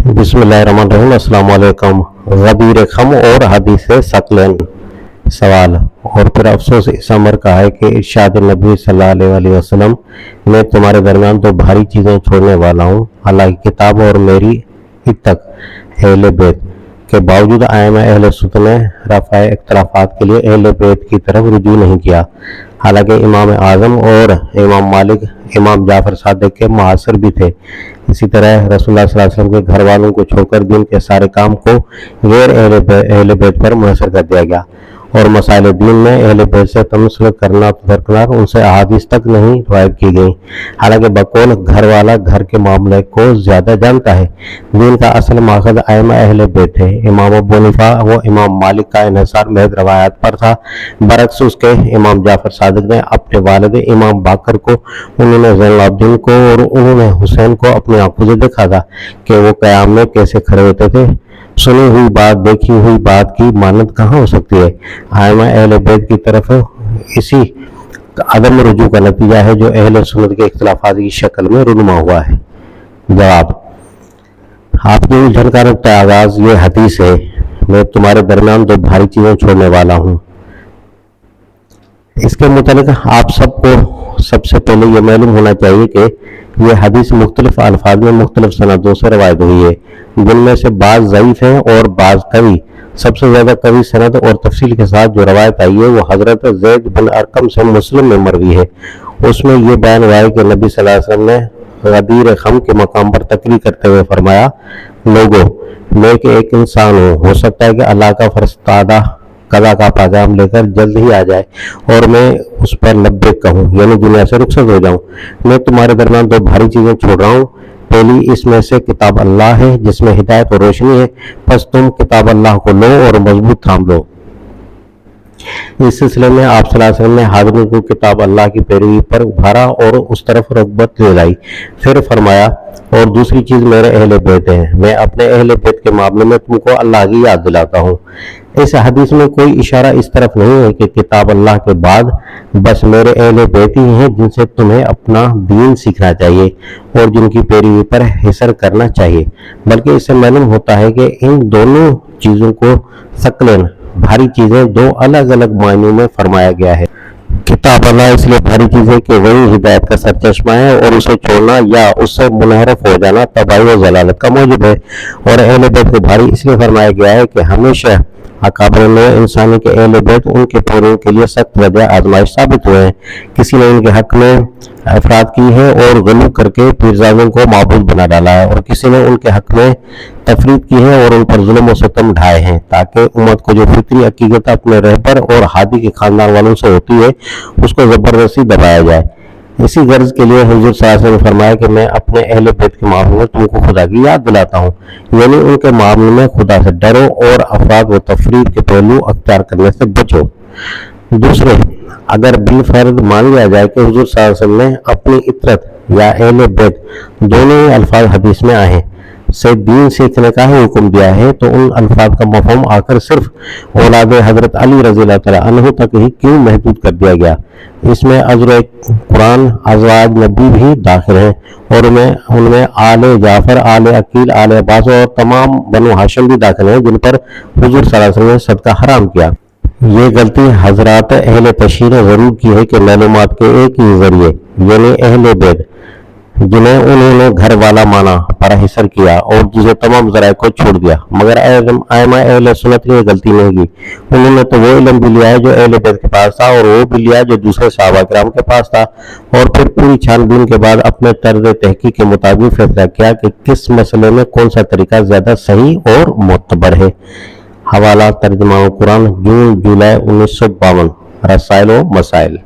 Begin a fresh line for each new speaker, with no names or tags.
बिस्मिल्लाहिर्रहमानिर्रहीम। अस्सलाम वालेकुम। गदीर खम और हदीस सकलैन। सवाल और फिर अफसोस इस अमर का है कि इरशाद नबी सल्लल्लाहु अलैहि वसल्लम, मैं तुम्हारे दरमियान दो भारी चीज़ें छोड़ने वाला हूँ, हालांकि किताब और मेरी इत्तक अहले बैत के बावजूद आइम्मा अहले सुन्नत ने रफ़ा इख्तिलाफात के लिए अहले बैत की तरफ रुजू नहीं किया। हालांकि इमाम आज़म और इमाम मालिक इमाम जाफ़र सादिक के मुआसिर भी थे। इसी तरह रसूलुल्लाह सल्लल्लाहु अलैहि वसल्लम के घर वालों को छोड़कर दिन के सारे काम को गैर अहले बैत पर मुनहसर कर दिया गया और मसाइल दीन में अहले बैत से तमस्सुक करना दरकिनार उनसे अहादीस तक नहीं रिवायत की गई। हालांकि बकौल घर वाला घर के मामले को ज़्यादा जानता है। दीन का असल मकसद आइम्मा अहले बैत है। इमाम अबू हनीफा व इमाम मालिक का इन्हिसार महज रवायात पर था। बरक्स उसके इमाम जाफ़र सादिक ने अपने वालिद इमाम बाकर को, उन्होंने ज़ैनुलआबिदीन को और उन्होंने हुसैन को अपनी आंखों से देखा था कि वो क़याम में कैसे खड़े होते थे। सुनी हुई बात, देखी हुई बात की मानद कहाँ हो सकती है? आइम्मा अहले बैत की तरफ इसी अदम रुजू का नतीजा है जो अहले सुन्नत के इख्तिलाफात की शक्ल में रूनुमा हुआ है। जवाब, आपकी उलझन का नुक्ता आगाज ये हदीस है, मैं तुम्हारे दरमियान दो भारी चीज़ें छोड़ने वाला हूँ। इसके मुतालिक आप सबको सबसे पहले ये मालूम होना चाहिए कि यह हदीस मुख्तलिफ अल्फाज में मुख्तलिफ सनदों से रवायत हुई है, जिनमें से बाज़ ज़ईफ़ हैं और बाज़ कवी। सबसे ज़्यादा कवी सनद और तफसील के साथ जो रवायत आई है वो हज़रत ज़ैद बिन अरकम से मुस्लिम में मरवी है। उसमें यह बयान हुआ है कि नबी सल्लल्लाहु अलैहि वसल्लम ने गदीर खम के मकाम पर तकरीर करते हुए फरमाया, लोगों, मैं एक इंसान हूँ, हो सकता है कि अल्लाह का फरस्तादा कदा का पैगाम लेकर जल्द ही आ जाए और मैं उस पर लब्बैक कहूँ, यानी दुनिया से रुखसत हो जाऊँ। मैं तुम्हारे दरमियान दो भारी चीज़ें छोड़ रहा हूँ। पहली इसमें से किताब अल्लाह है जिसमें हिदायत और रोशनी है, बस तुम किताब अल्लाह को लो और मजबूत थाम लो। इस सिलसिले में आप सल्लल्लाहु अलैहि वसल्लम ने हाज़िरों को किताब अल्लाह की पैरवी पर उभारा और उस तरफ रग़बत ले लाई। फिर फरमाया, और दूसरी चीज़ मेरे अहले बैत हैं, मैं अपने अहले बैत के मामले में तुमको अल्लाह की याद दिलाता हूँ। इस हदीस में कोई इशारा इस तरफ नहीं है कि किताब अल्लाह के बाद बस मेरे अहले बैत ही हैं जिनसे तुम्हें अपना दीन सीखना चाहिए और जिनकी पैरवी पर हिसर करना चाहिए, बल्कि इससे मालूम होता है कि इन दोनों चीज़ों को सकलैन, भारी चीज़ें, दो अलग अलग मायनों में फरमाया गया है। किताब अल्लाह इसलिए भारी चीज़ है कि वही हिदायत का सरचश्मा है और उसे छोड़ना या उससे मुनहरफ हो जाना तबाही व ज़लालत का मौजूब है। और अहले बैत को भारी इसलिए फरमाया गया है कि हमेशा अकाबर इंसानी के अहले बैत उनके पूर्वों के लिए सख्त वजह आजमाइश साबित हुए हैं। किसी ने उनके हक में अफराद की है और गलू करके पीरजादों को माबूद बना डाला है, और किसी ने उनके हक में तफरीद की है और उन पर जुल्म व सितम ढाए हैं, ताकि उम्मत को जो फितरी हकीकत अपने रहबर और हादी के खानदान वालों से होती है उसको ज़बरदस्ती दबाया जाए। इसी गर्ज के लिए हुज़ूर सल्लल्लाहु अलैहि वसल्लम ने फरमाया कि मैं अपने अहले बैत के मामले में तुमको खुदा की याद दिलाता हूँ, यानी उनके मामले में खुदा से डरो और अफराद व तफरीद के पहलू अख्तियार करने से बचो। दूसरे, अगर बिलफर्ज मान लिया जाए कि हुज़ूर सल्लल्लाहु अलैहि वसल्लम ने अपनी इतरत या अहले बैत दोनों ही अल्फाज हदीस में आए से दीन सीखने का ही हुक्म दिया है, तो उन अल्फाज का मफ़हूम आकर सिर्फ औलाद हज़रत अली रज़ियल्लाहु तआला अन्हु तक ही क्यों महदूद कर दिया गया? इसमें अज़्र कुरान अज़वाज नबी भी दाखिल हैं और उनमें आले जाफ़र, आले अकील, आले अब्बास और तमाम बनु हाशिम भी दाखिल हैं, जिन पर हुज़ूर सल्लल्लाहु अलैहि वसल्लम ने सदका हराम किया। ये गलती हज़रात अहले तशरीह ने ज़रूर की है कि मालूमात के एक ही ज़रिए यानी अहले बैत, जिन्हें उन्होंने घर वाला माना, पर हिसर किया और दूसरे तमाम ज़राए को छोड़ दिया, मगर आइम्मा अहले सुन्नत ने गलती नहीं की। उन्होंने तो वो इल्म भी लिया है जो अहले बैत के पास था और वो भी लिया जो दूसरे सहाबा किराम के पास था, और फिर पूरी छानबीन के बाद अपने तर्ज तहकीक के मुताबिक फैसला किया कि किस मसले में कौन सा तरीका ज़्यादा सही और मोतबर है। हवाला तर्जुमा कुरान, जून जुलाई 1952, रसाइल व मसाइल।